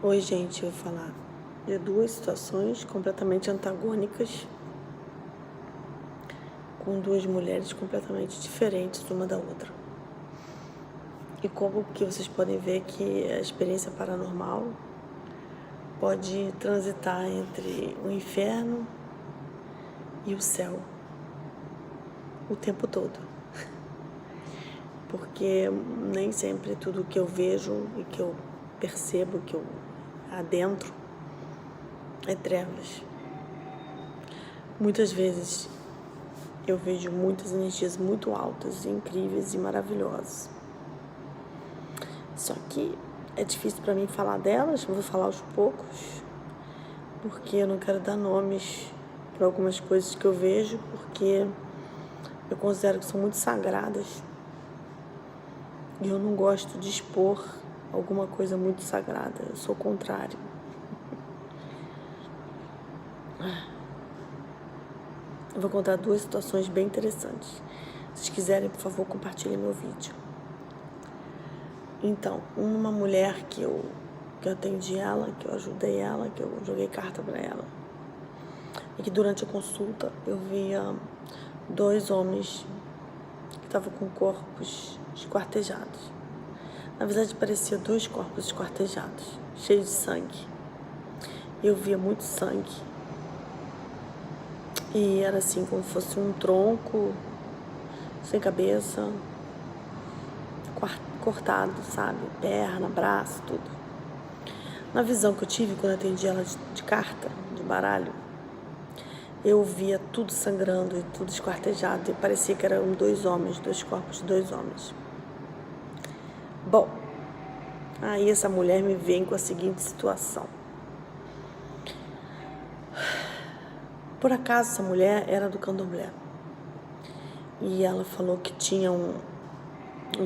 Oi, gente, eu vou falar de duas situações completamente antagônicas, com duas mulheres completamente diferentes uma da outra. E como que vocês podem ver que a experiência paranormal pode transitar entre o inferno e o céu o tempo todo. Porque nem sempre tudo que eu vejo e que eu percebo, que eu adentro, é trevas. Muitas vezes eu vejo muitas energias muito altas, incríveis e maravilhosas. Só que é difícil para mim falar delas, vou falar aos poucos, porque eu não quero dar nomes para algumas coisas que eu vejo, porque eu considero que são muito sagradas. E eu não gosto de expor alguma coisa muito sagrada, eu sou o contrário. Eu vou contar duas situações bem interessantes. Se vocês quiserem, por favor, compartilhem meu vídeo. Então, uma mulher que eu atendi ela, que eu ajudei ela, que eu joguei carta para ela. E que durante a consulta eu via dois homens que estavam com corpos esquartejados. Na verdade, parecia dois corpos esquartejados, cheios de sangue. Eu via muito sangue. E era assim, como se fosse um tronco, sem cabeça, cortado, sabe? Perna, braço, tudo. Na visão que eu tive quando eu atendi ela de carta, de baralho, eu via tudo sangrando e tudo esquartejado. E parecia que eram dois homens, dois corpos de dois homens. Bom, aí essa mulher me vem com a seguinte situação. Por acaso essa mulher era do candomblé. E ela falou que tinha um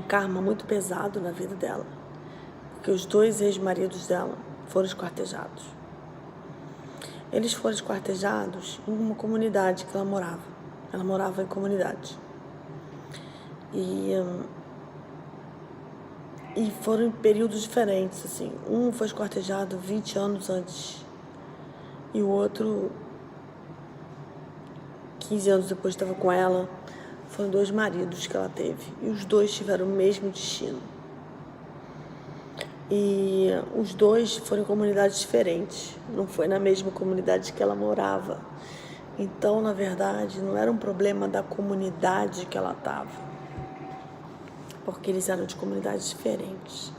karma muito pesado na vida dela. Porque os dois ex-maridos dela foram esquartejados. Eles foram esquartejados em uma comunidade que ela morava. Ela morava em comunidade. E foram em períodos diferentes, assim. Um foi esquartejado 20 anos antes. E o outro, 15 anos depois, estava com ela. Foram dois maridos que ela teve. E os dois tiveram o mesmo destino. E os dois foram em comunidades diferentes. Não foi na mesma comunidade que ela morava. Então, na verdade, não era um problema da comunidade que ela estava. Porque eles eram de comunidades diferentes.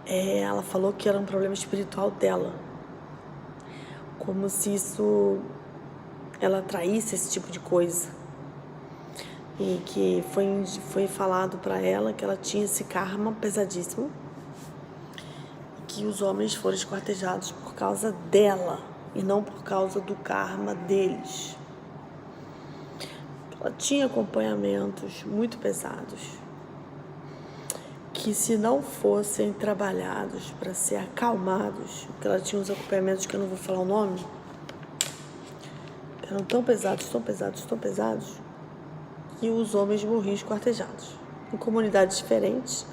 Ela falou que era um problema espiritual dela. Como se ela atraísse esse tipo de coisa. E que foi falado para ela que ela tinha esse karma pesadíssimo. Que os homens foram esquartejados por causa dela e não por causa do karma deles. Ela tinha acompanhamentos muito pesados que, se não fossem trabalhados para ser acalmados, porque ela tinha uns acompanhamentos que eu não vou falar o nome, eram tão pesados, que os homens morriam esquartejados em comunidades diferentes,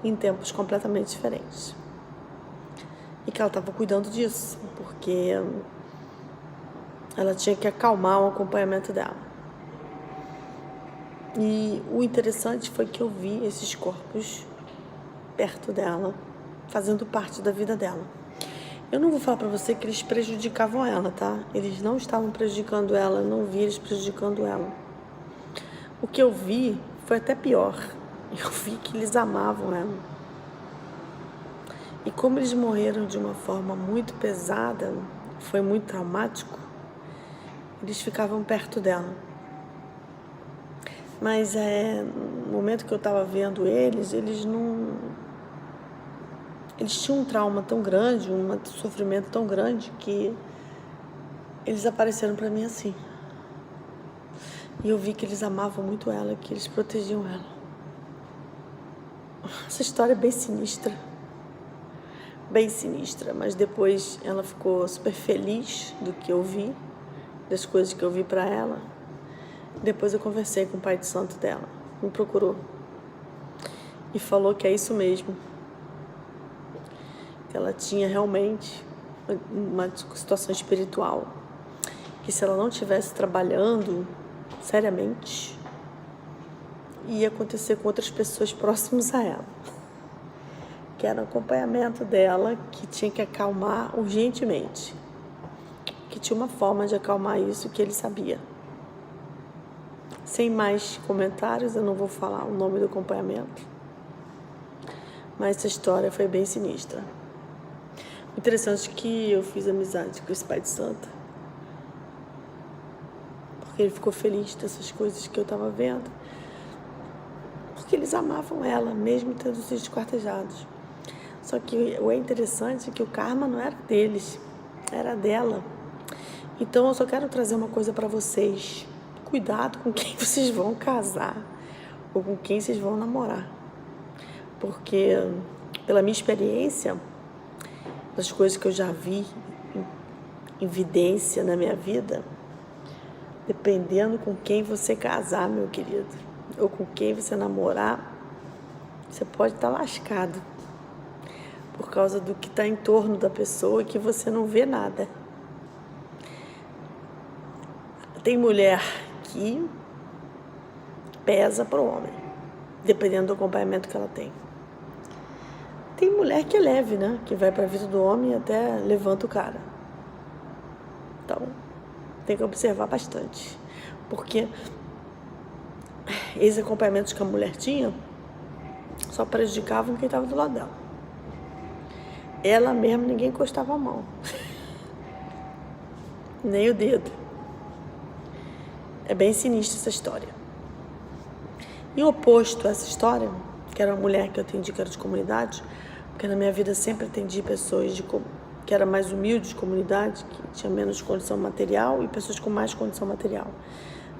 em tempos completamente diferentes. E que ela estava cuidando disso, porque ela tinha que acalmar o acompanhamento dela. E o interessante foi que eu vi esses corpos perto dela, fazendo parte da vida dela. Eu não vou falar para você que eles prejudicavam ela, tá? Eles não estavam prejudicando ela, eu não vi eles prejudicando ela. O que eu vi foi até pior. Eu vi que eles amavam ela. E como eles morreram de uma forma muito pesada, foi muito traumático, eles ficavam perto dela. Mas no momento que eu estava vendo eles tinham um trauma tão grande, um sofrimento tão grande, que eles apareceram para mim assim. E eu vi que eles amavam muito ela, que eles protegiam ela. Essa história é bem sinistra, mas depois ela ficou super feliz do que eu vi, das coisas que eu vi para ela. Depois eu conversei com o pai de santo dela, me procurou e falou que é isso mesmo. que ela tinha realmente uma situação espiritual, que se ela não estivesse trabalhando seriamente, ia acontecer com outras pessoas próximas a ela, que era o acompanhamento dela, que tinha que acalmar urgentemente, que tinha uma forma de acalmar isso que ele sabia. Sem mais comentários, eu não vou falar o nome do acompanhamento, mas essa história foi bem sinistra. O interessante é que eu fiz amizade com esse pai de santo, porque ele ficou feliz dessas coisas que eu estava vendo, porque eles amavam ela, mesmo tendo sido esquartejados. Só que o interessante é que o karma não era deles, era dela. Então eu só quero trazer uma coisa para vocês: cuidado com quem vocês vão casar ou com quem vocês vão namorar, porque pela minha experiência, das coisas que eu já vi em evidência na minha vida, dependendo com quem você casar, meu querido, ou com quem você namorar, você pode estar lascado por causa do que está em torno da pessoa e que você não vê nada. Tem mulher que pesa para o homem, dependendo do acompanhamento que ela tem. Tem mulher que é leve, né? Que vai para a vida do homem e até levanta o cara. Então, tem que observar bastante. Porque esses acompanhamentos que a mulher tinha só prejudicavam quem estava do lado dela. Ela mesma, ninguém encostava a mão. Nem o dedo. É bem sinistra essa história. E o oposto a essa história, que era uma mulher que eu atendi, que era de comunidade, porque na minha vida sempre atendi pessoas que eram mais humildes de comunidade, que tinham menos condição material, e pessoas com mais condição material.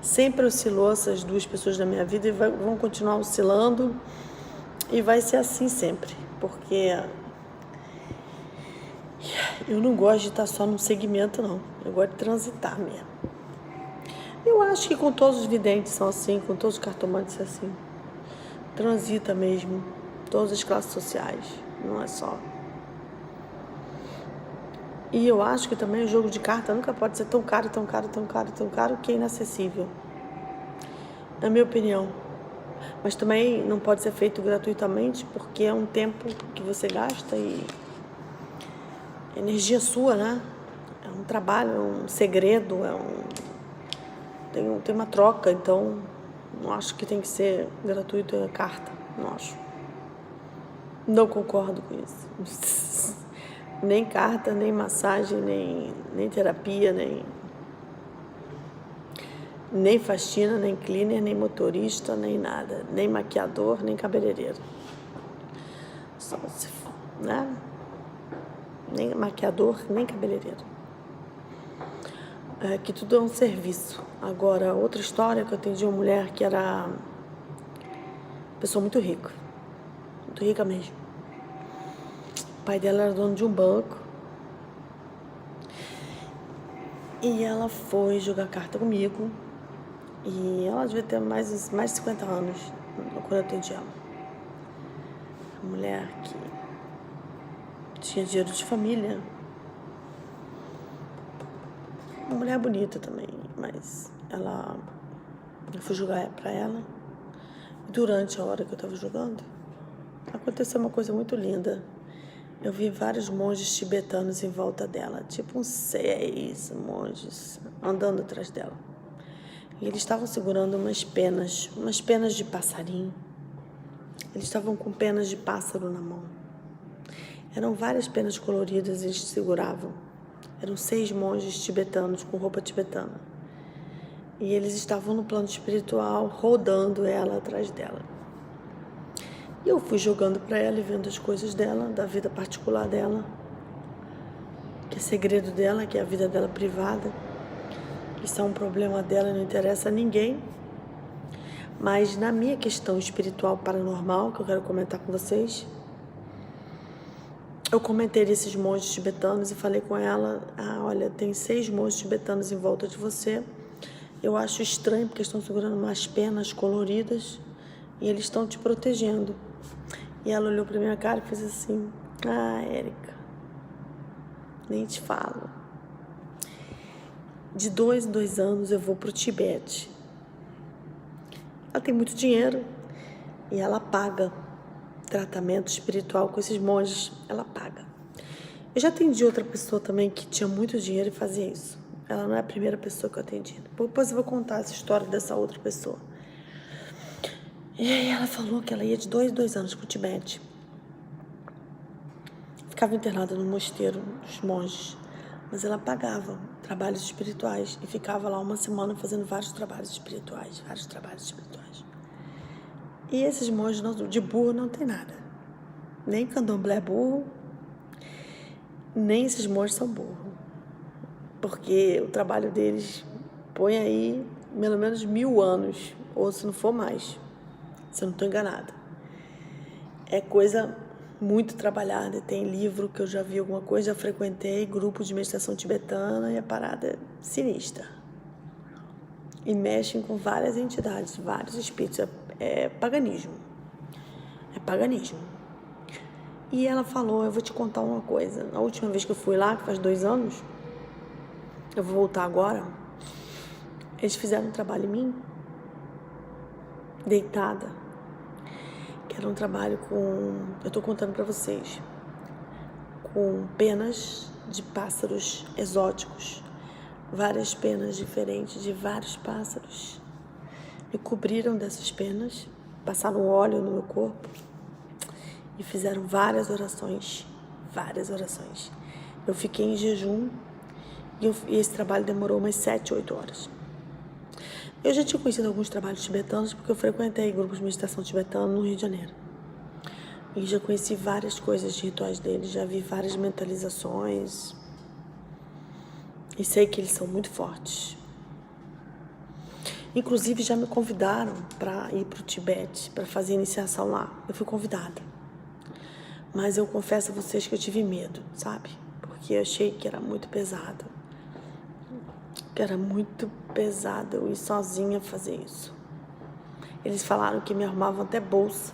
Sempre oscilou essas duas pessoas na minha vida e vão continuar oscilando, e vai ser assim sempre, porque eu não gosto de estar só num segmento, não. Eu gosto de transitar mesmo. Eu acho que com todos os videntes são assim, com todos os cartomantes é assim. Transita mesmo, todas as classes sociais, não é só. E eu acho que também o jogo de carta nunca pode ser tão caro, tão caro, tão caro, tão caro, que é inacessível. Na minha opinião. Mas também não pode ser feito gratuitamente, porque é um tempo que você gasta e energia sua, né? É um trabalho, é um segredo, tem uma troca, então não acho que tem que ser gratuito a carta, não acho. Não concordo com isso. Nem carta, nem massagem, nem terapia, nem faxina, nem cleaner, nem motorista, nem nada, nem maquiador, nem cabeleireiro. Só se, né? Nem maquiador, nem cabeleireiro. Que tudo é um serviço. Agora, outra história que eu atendi uma mulher que era pessoa muito rica mesmo. O pai dela era dono de um banco e ela foi jogar carta comigo e ela devia ter mais de 50 anos quando eu atendi ela. Uma mulher que tinha dinheiro de família. Uma mulher bonita também, mas eu fui jogar pra ela. Durante a hora que eu estava jogando, aconteceu uma coisa muito linda. Eu vi vários monges tibetanos em volta dela, tipo uns 6 monges andando atrás dela. E eles estavam segurando umas penas de passarinho. Eles estavam com penas de pássaro na mão. Eram várias penas coloridas e eles seguravam. Eram 6 monges tibetanos com roupa tibetana. E eles estavam no plano espiritual, rodando ela atrás dela. E eu fui jogando para ela e vendo as coisas dela, da vida particular dela, que é segredo dela, que é a vida dela privada. Isso é um problema dela e não interessa a ninguém. Mas na minha questão espiritual paranormal, que eu quero comentar com vocês, eu comentei desses monges tibetanos e falei com ela: olha, tem 6 monges tibetanos em volta de você. Eu acho estranho porque estão segurando umas penas coloridas e eles estão te protegendo. E ela olhou para minha cara e fez assim: Érica, nem te falo. De 2 em 2 anos eu vou para o Tibete. Ela tem muito dinheiro e ela paga tratamento espiritual com esses monges. Ela paga. Eu já atendi outra pessoa também que tinha muito dinheiro e fazia isso. Ela não é a primeira pessoa que eu atendi. Depois eu vou contar essa história dessa outra pessoa. E aí ela falou que ela ia de 2 em 2 anos para o Tibete. Ficava internada no mosteiro dos monges. Mas ela pagava trabalhos espirituais e ficava lá uma semana fazendo vários trabalhos espirituais. E esses monges de burro não tem nada. Nem candomblé é burro, nem esses monges são burros. Porque o trabalho deles põe aí pelo menos 1000 anos, ou se não for mais, se eu não estou enganada. É coisa muito trabalhada, tem livro que eu já vi alguma coisa, já frequentei grupo de meditação tibetana e a parada é sinistra. E mexem com várias entidades, vários espíritos, é paganismo. É paganismo. E ela falou, eu vou te contar uma coisa, a última vez que eu fui lá, que faz 2 anos, eu vou voltar agora, eles fizeram um trabalho em mim, deitada, que era um trabalho com, eu tô contando pra vocês, com penas de pássaros exóticos, várias penas diferentes de vários pássaros. Me cobriram dessas penas, passaram óleo no meu corpo e fizeram várias orações. Eu fiquei em jejum e esse trabalho demorou umas 7, 8 horas. Eu já tinha conhecido alguns trabalhos tibetanos porque eu frequentei grupos de meditação tibetana no Rio de Janeiro. E já conheci várias coisas de rituais deles, já vi várias mentalizações. E sei que eles são muito fortes. Inclusive já me convidaram para ir para o Tibete, para fazer iniciação lá. Eu fui convidada. Mas eu confesso a vocês que eu tive medo, sabe? Porque eu achei que era muito pesado. Eu ir sozinha fazer isso. Eles falaram que me arrumavam até bolsa.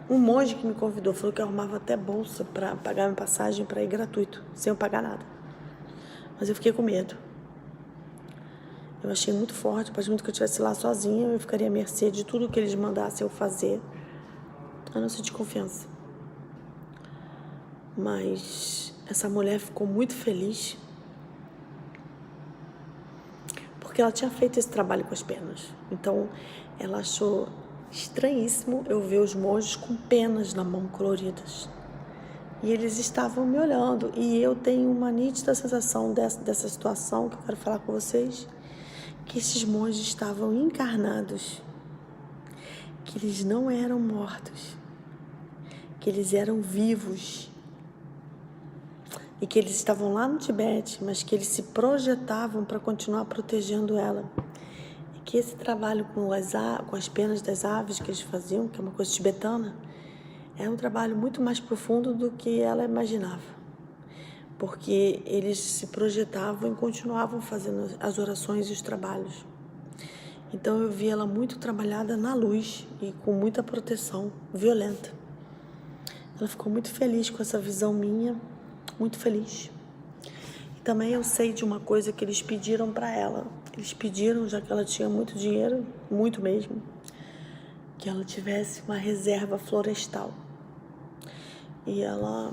Um monge que me convidou falou que arrumava até bolsa para pagar minha passagem para ir gratuito, sem eu pagar nada. Mas eu fiquei com medo. Eu achei muito forte, parece muito que eu estivesse lá sozinha, eu ficaria à mercê de tudo que eles mandassem eu fazer. Eu não senti confiança. Mas essa mulher ficou muito feliz porque ela tinha feito esse trabalho com as penas. Então, ela achou estranhíssimo eu ver os monges com penas na mão coloridas. E eles estavam me olhando. E eu tenho uma nítida sensação dessa situação que eu quero falar com vocês, que esses monges estavam encarnados, que eles não eram mortos, que eles eram vivos e que eles estavam lá no Tibete, mas que eles se projetavam para continuar protegendo ela. E que esse trabalho com as penas das aves que eles faziam, que é uma coisa tibetana, é um trabalho muito mais profundo do que ela imaginava, porque eles se projetavam e continuavam fazendo as orações e os trabalhos. Então eu vi ela muito trabalhada na luz e com muita proteção violenta. Ela ficou muito feliz com essa visão minha, muito feliz. E também eu sei de uma coisa que eles pediram para ela. Eles pediram, já que ela tinha muito dinheiro, muito mesmo, que ela tivesse uma reserva florestal. E ela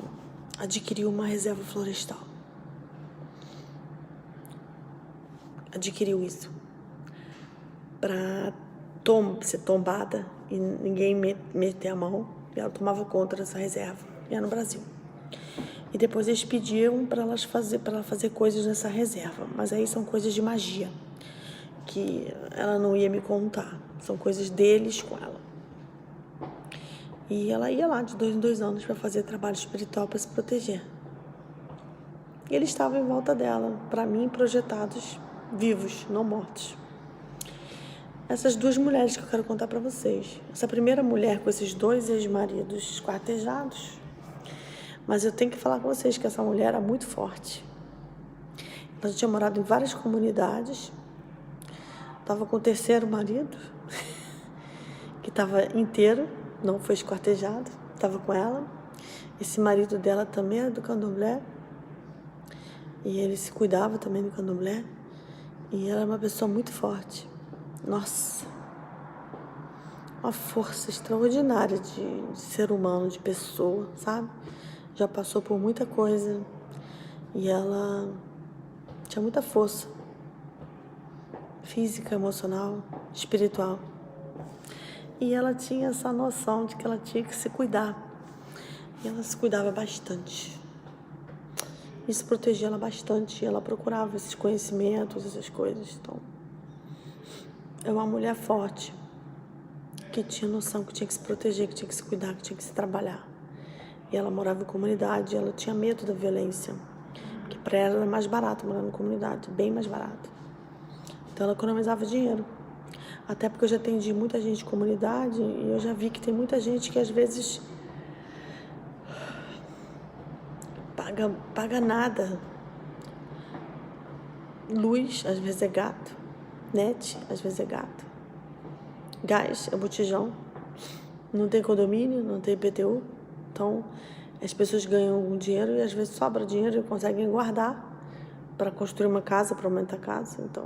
adquiriu uma reserva florestal. Adquiriu isso para ser tombada e ninguém meter a mão. E ela tomava conta dessa reserva. E era no Brasil. E depois eles pediam para ela fazer coisas nessa reserva. Mas aí são coisas de magia, que ela não ia me contar. São coisas deles com ela. E ela ia lá de 2 em 2 anos para fazer trabalho espiritual para se proteger. E eles estavam em volta dela, para mim, projetados, vivos, não mortos. Essas 2 mulheres que eu quero contar para vocês. Essa primeira mulher com esses 2 ex-maridos esquartejados. Mas eu tenho que falar com vocês que essa mulher era muito forte. Ela já tinha morado em várias comunidades. Estava com o 3º marido, que estava inteiro, não foi esquartejado. Estava com ela. Esse marido dela também era do candomblé. E ele se cuidava também do candomblé. E ela é uma pessoa muito forte. Nossa, uma força extraordinária de ser humano, de pessoa, sabe? Já passou por muita coisa. E ela tinha muita força. Física, emocional, espiritual. E ela tinha essa noção de que ela tinha que se cuidar. E ela se cuidava bastante. Isso protegia ela bastante. Ela procurava esses conhecimentos, essas coisas. Então, é uma mulher forte, que tinha noção que tinha que se proteger, que tinha que se cuidar, que tinha que se trabalhar. E ela morava em comunidade, ela tinha medo da violência. Porque para ela era mais barato morar em comunidade, bem mais barato. Então ela economizava dinheiro. Até porque eu já atendi muita gente de comunidade e eu já vi que tem muita gente que às vezes paga nada. Luz, às vezes é gato. Net, às vezes é gato. Gás é botijão. Não tem condomínio, não tem IPTU. Então, as pessoas ganham algum dinheiro e às vezes sobra dinheiro e conseguem guardar para construir uma casa, para aumentar a casa. Então,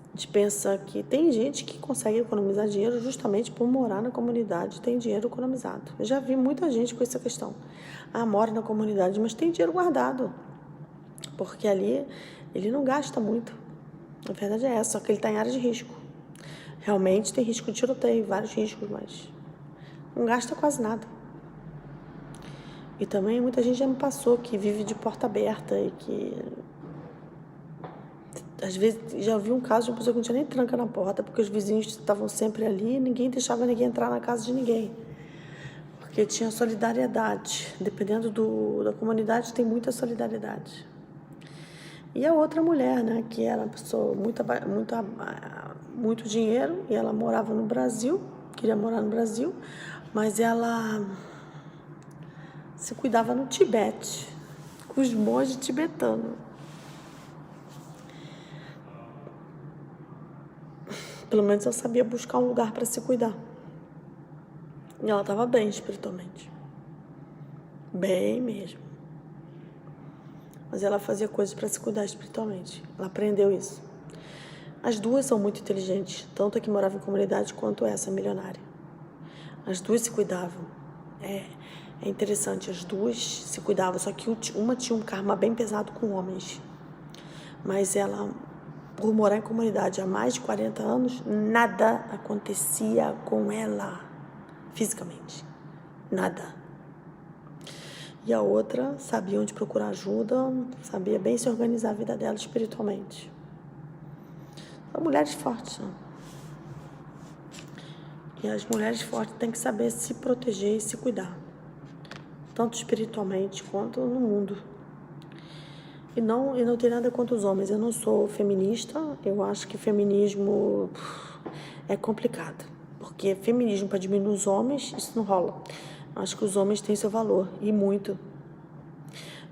a gente pensa que tem gente que consegue economizar dinheiro justamente por morar na comunidade, tem dinheiro economizado. Eu já vi muita gente com essa questão. Mora na comunidade, mas tem dinheiro guardado. Porque ali ele não gasta muito. A verdade é essa, só que ele está em área de risco. Realmente tem risco de tiroteio, vários riscos, mas não gasta quase nada. E também muita gente já me passou que vive de porta aberta e que... Às vezes já vi um caso de uma pessoa que não tinha nem tranca na porta, porque os vizinhos estavam sempre ali e ninguém deixava ninguém entrar na casa de ninguém. Porque tinha solidariedade. Dependendo da comunidade, tem muita solidariedade. E a outra mulher, né, que era uma pessoa muito dinheiro, e ela morava no Brasil, queria morar no Brasil, mas ela se cuidava no Tibete, com os monges tibetanos. Pelo menos ela sabia buscar um lugar para se cuidar. E ela estava bem espiritualmente. Bem mesmo. Mas ela fazia coisas para se cuidar espiritualmente. Ela aprendeu isso. As duas são muito inteligentes, tanto a que morava em comunidade quanto essa milionária. As duas se cuidavam. É interessante, as duas se cuidavam, só que uma tinha um karma bem pesado com homens. Mas ela, por morar em comunidade há mais de 40 anos, nada acontecia com ela fisicamente. Nada. E a outra sabia onde procurar ajuda, sabia bem se organizar a vida dela espiritualmente. São mulheres fortes, né? E as mulheres fortes têm que saber se proteger e se cuidar, tanto espiritualmente quanto no mundo. E não tem nada contra os homens. Eu não sou feminista. Eu acho que feminismo é complicado, porque feminismo para diminuir os homens, isso não rola. Acho que os homens têm seu valor, e muito.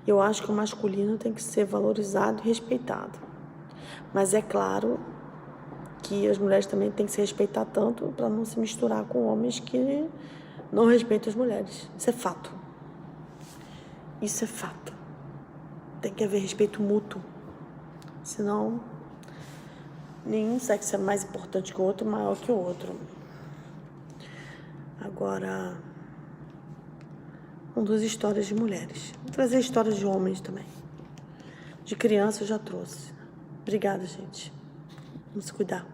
Eu acho que o masculino tem que ser valorizado e respeitado. Mas é claro que as mulheres também têm que se respeitar tanto para não se misturar com homens que não respeitam as mulheres. Isso é fato. Isso é fato. Tem que haver respeito mútuo. Senão, nenhum sexo é mais importante que o outro, maior que o outro. Agora, vamos duas histórias de mulheres. Vou trazer histórias de homens também. De criança eu já trouxe. Obrigada, gente. Vamos se cuidar.